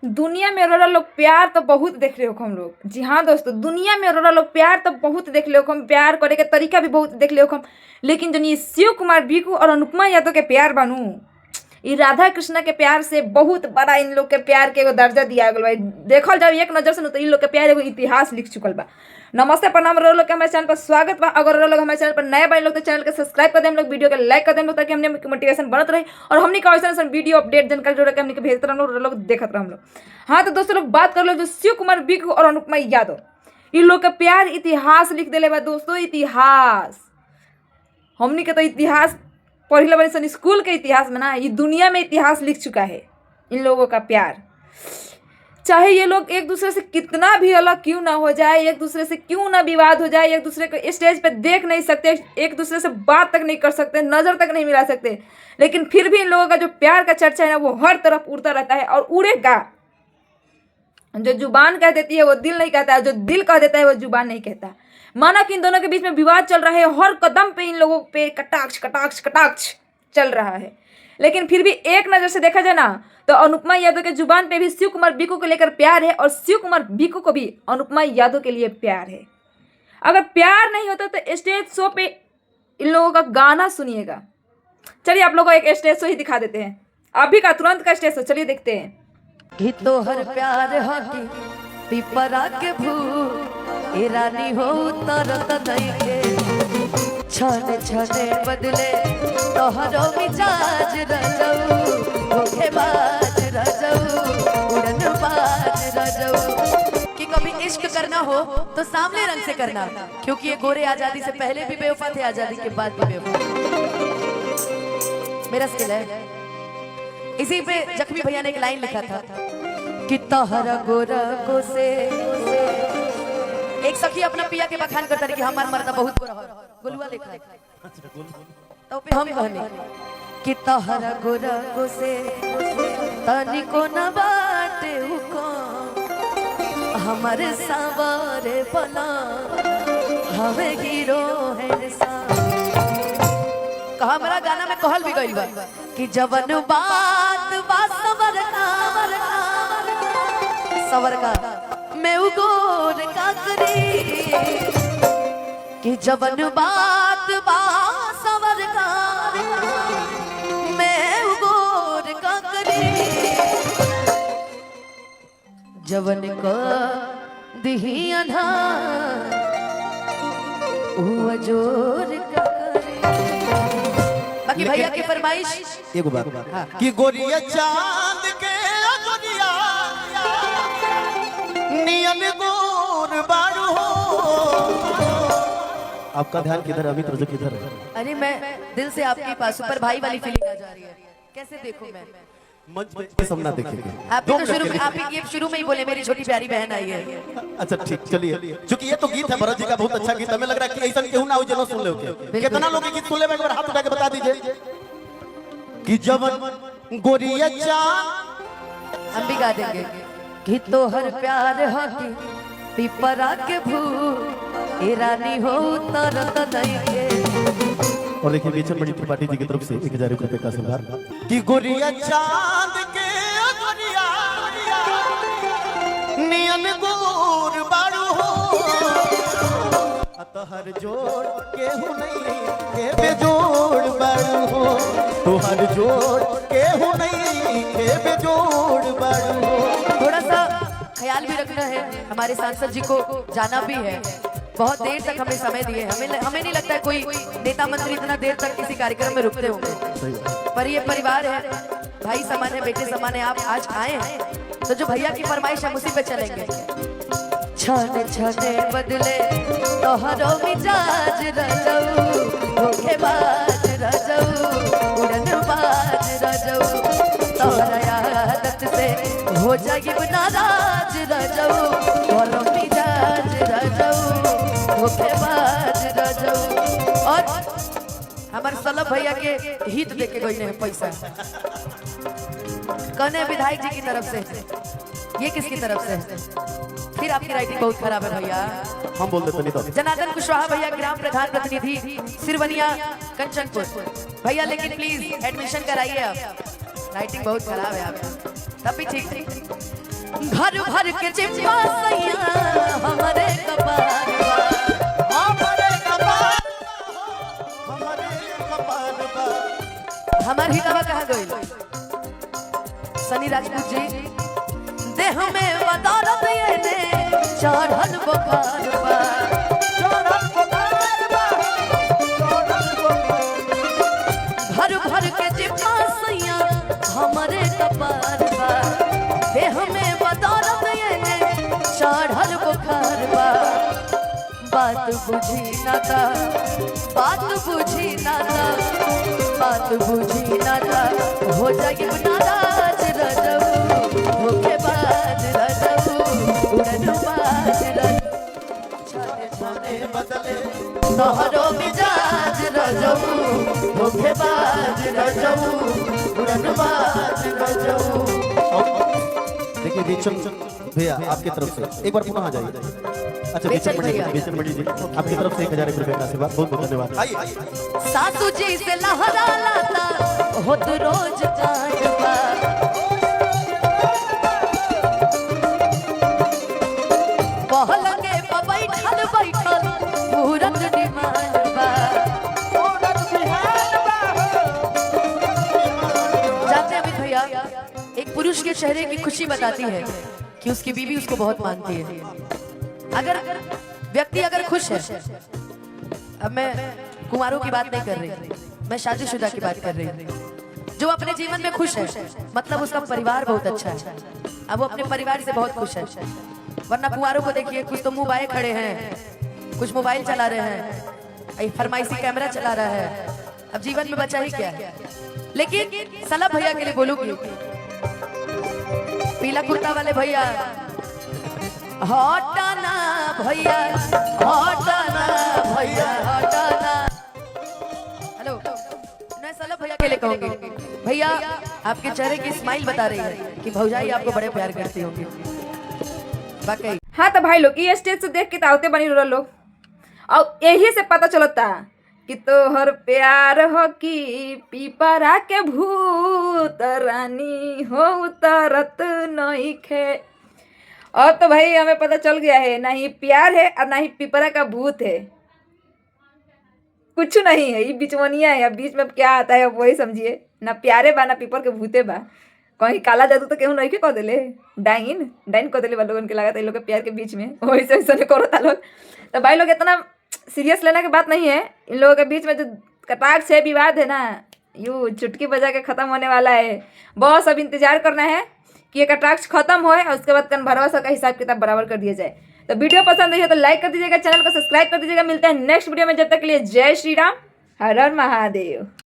दुनिया में रो लोग प्यार तो बहुत देख रहे हो हम लोग। जी हाँ दोस्तों, दुनिया में रो लोग प्यार तो बहुत देख ले हम, प्यार करे के तरीका भी बहुत देख ले हम। लेकिन जो ये शिव कुमार बीकू और अनुपमा यादव के प्यार बनू, ये राधा कृष्णा के प्यार से बहुत बड़ा इन लोग के प्यार के एगो दर्जा दिया गया भाई। देखल जाओ एक नजर से तो इन लोग के प्यार एगो इतिहास लिख चुकल बा। नमस्ते प्रणाम रो लोग के हमारे चैनल पर स्वागत बा। अगर रो लोग हमारे चैनल पर नए बने लोग तो चैनल के सब्सक्राइब कर दे, हम लोग वीडियो के लाइक कर दे ताकि हमने मोटिवेशन बनत रहे और हमने का वैसा वीडियो अपडेट जानकारी जो हमने के भेजते रह लोग देखत रह हम लोग। हाँ तो दोस्तों लोग बात कर लो जो शिव कुमार बीकू और अनुपमा यादव, इन लोग का प्यार इतिहास लिख दिले बा दोस्तों। इतिहास हमने के तो इतिहास पढ़ले बनी सन स्कूल के इतिहास में ना, ये दुनिया में इतिहास लिख चुका है इन लोगों का प्यार। चाहे ये लोग एक दूसरे से कितना भी अलग क्यों ना हो जाए, एक दूसरे से क्यों ना विवाद हो जाए, एक दूसरे को स्टेज पे देख नहीं सकते, एक दूसरे से बात तक नहीं कर सकते, नज़र तक नहीं मिला सकते, लेकिन फिर भी इन लोगों का जो प्यार का चर्चा है ना वो हर तरफ उड़ता रहता है और उड़ेगा। जो जुबान कह देती है वो दिल नहीं कहता है, जो दिल कह देता है वो जुबान नहीं कहता। माना कि इन दोनों के बीच में विवाद चल रहा है, हर कदम पे इन लोगों पे कटाक्ष कटाक्ष कटाक्ष चल रहा है, लेकिन फिर भी एक नज़र से देखा जाए ना तो अनुपमा यादव के जुबान पे भी शिव कुमार बीकू को लेकर प्यार है और शिव कुमार बीकू को भी अनुपमा यादव के लिए प्यार है। अगर प्यार नहीं होता तो स्टेज शो पे इन लोगों का गाना सुनिएगा। चलिए आप लोगों को एक स्टेज शो ही दिखा देते हैं, अभी का तुरंत का स्टेज शो, चलिए देखते हैं। कि तोहर प्यार हकी पिपरा के भू ए रानी हो तरत नहीं के छने छने बदले तोहरो मिजाज रजऊ धोखेबाज रजऊ उड़नबाज रजऊ। कि कभी इश्क करना हो तो सामने रंग से करना, क्योंकि ये गोरे आजादी से पहले भी बेवफा थे, आजादी के बाद भी बेवफा। मेरा स्किल है। इसी पे जख्मी भैया ने एक लाइन लिखा था कि तोहरा गोरा को से एक सखी अपना पिया के बखान करता रही कि हमार मर्दा बहुत गोरा है, गुलुआ लिखा है तो पे हम कहने कि तोहरा गोरा को से तनी को न बाटे हुकम हमारे सावरे बना हमें हीरो है सा। हमारा गाना में कहल भी गई बा कि जवन बात बा सवर का मैं उगोर का करी कि जवन बात बा सवर का मैं उगोर का करी जवन को दिही अनहार वो जोर का बाकी भैया की फरमाइश एगो बात कि गोरिया चांद के गोरिया नियन गोर बारू हो। आपका ध्यान किधर, अभी तो किधर है? अरे मैं दिल से आपके पास ऊपर भाई वाली फीलिंग आ जा रही है, कैसे देखूं मैं मंच पे सब ना देखेंगे। आप तो शुरू में ही बोले मेरी छोटी प्यारी बहन आई है। अच्छा ठीक, चलिए क्योंकि ये तो गीत है भरत जी का, बहुत अच्छा गीत है। हमें लग रहा है कि ऐसा क्यों ना हो जनो सुन ले। कितना लोग गीत सुन ले, एक बार हाथ उठा के बता दीजिए कि जवन गोरिया चांद। हम भी गा देंगे कि तोहर प्यार हकी पिपरा के भू ए रानी हो तरत नहीं के। और देखिए बेचन बड़ी त्रिपाठी जी की तरफ से 1000 रुपए का संभार कि गोरिया चांद के गोरिया नियन गोर बारू हो तोहर जोड़ केहू नहीं के बेजोड़ बारू हो। तोहर जोड़ केहू नहीं के बेजोड़ बारू हो। थोड़ा सा ख्याल भी रखना है, हमारे सांसद जी को जाना भी है, बहुत देर तक हमें समय दिए। हमें नहीं लगता है कोई नेता मंत्री इतना देर तक किसी कार्यक्रम में रुकते होंगे, पर ये परिवार है, भाई समान है, बेटे समान है। आप आज आए हैं तो जो भैया की फरमाइश है उसी पे चलेंगे। छने छने बदले तोहरो मिजाज रजऊ धोखेबाज रजऊ उड़नबाज रजऊ तोहरा आदत से हो जाए नाराज रजऊ तोहरो मिजाज रजऊ धोखेबाज रजऊ। और हमारे सलभ भैया के हित देके गई ने पैसा कने विधायक जी की तरफ से, ये किसकी तरफ से? फिर आपकी राइटिंग बहुत खराब है भैया, हम बोल देते नहीं तो। जनार्दन कुशवाहा भैया, ग्राम प्रधान प्रतिनिधि सिरवनिया कंचनपुर भैया, लेकिन प्लीज एडमिशन कराइए आप, राइटिंग बहुत खराब है आपकी, तब भी ठीक। घर भर के चिंपा सैया हमारे कपार बा। हमार ही दवा कहाँ गई सनी राजपूत जी देह में बदौलत ये ने चढ़ल बुखार बा। घर भर के चिपा सैया हमारे कपार बा। देह में बदौलत ये ने चढ़ल बुखार बा। बात बुझी ना था बात बुझी ना था बात बुझी ना था हो जाए नाराज रजऊ धोखेबाज रजऊ उड़नबाज तोहरो मिजाज रजऊ धोखेबाज रजऊ उड़नबाज रजऊ। देखिए बेचन भैया आपकी तरफ से एक बार पुनः आ जाइए। अच्छा बेचन मणि जी आपकी तरफ से 1000 रुपए का आशीर्वाद बहुत बहुत धन्यवाद। आइए सासू जी से लहरा लाता होत रोज काटवा। पहलंगे पे बैठल बैठल पूरत डिमांड बा। जानते हैं अमित भैया एक पुरुष के चेहरे की खुशी बताती है कि उसकी बीवी उसको बहुत मानती है। अगर व्यक्ति अगर खुश है, अब मैं कुंवारों की बात नहीं कर रही, मैं शादीशुदा की बात कर रही हूँ। जो अपने जीवन में खुश है मतलब उसका परिवार बहुत अच्छा है, अब वो अपने परिवार से बहुत खुश है। वरना कुंवारों को देखिए कुछ तो मुंह बाए खड़े हैं, कुछ मोबाइल चला रहे हैं, फरमाइशी कैमरा चला रहा है, अब जीवन में बचा ही क्या है। लेकिन सलाह भैया के लिए बोलूंगी, पीला कुर्ता वाले भैया हटाना भैया हटाना भैया हटाना। हेलो मैं सलाह भैया के लिए कहूंगी, भैया आपके चेहरे की स्माइल बता रही है कि भौजाई आपको बड़े प्यार करती होंगी वाकई। हाँ तो भाई लोग ये स्टेज से देख के तावते बनी रह लोग, और यही से पता चलता कि तोहर प्यार हो कि पीपरा के भूत रानी हो उतरत नहीं खे। और तो भाई हमें पता चल गया है ना ही प्यार है और ना ही पीपरा का भूत है, कुछ नहीं है, ये बिचवनिया है। अब बीच में क्या आता है अब वही समझिए, ना प्यारे बा ना पीपर के भूते बा। कहीं काला जादू तो केहू नहीं के कह दिले, डाइन डाइन कह दिले लोगन के लगा था इन लोग के प्यार के बीच में वैसे वैसे करता लोग। तो भाई लोग इतना सीरियस लेने की बात नहीं है, इन लोगों के बीच में जो कटाक्ष है विवाद है ना, यूँ चुटकी बजा के ख़त्म होने वाला है। बस अब इंतजार करना है कि ये कटाक्ष खत्म होए और उसके बाद कन्भरवा का हिसाब किताब बराबर कर दिया जाए। तो वीडियो पसंद आई हो तो लाइक कर दीजिएगा, चैनल को सब्सक्राइब कर दीजिएगा। मिलते हैं नेक्स्ट वीडियो में, जब तक के लिए जय श्री राम, हर हर महादेव।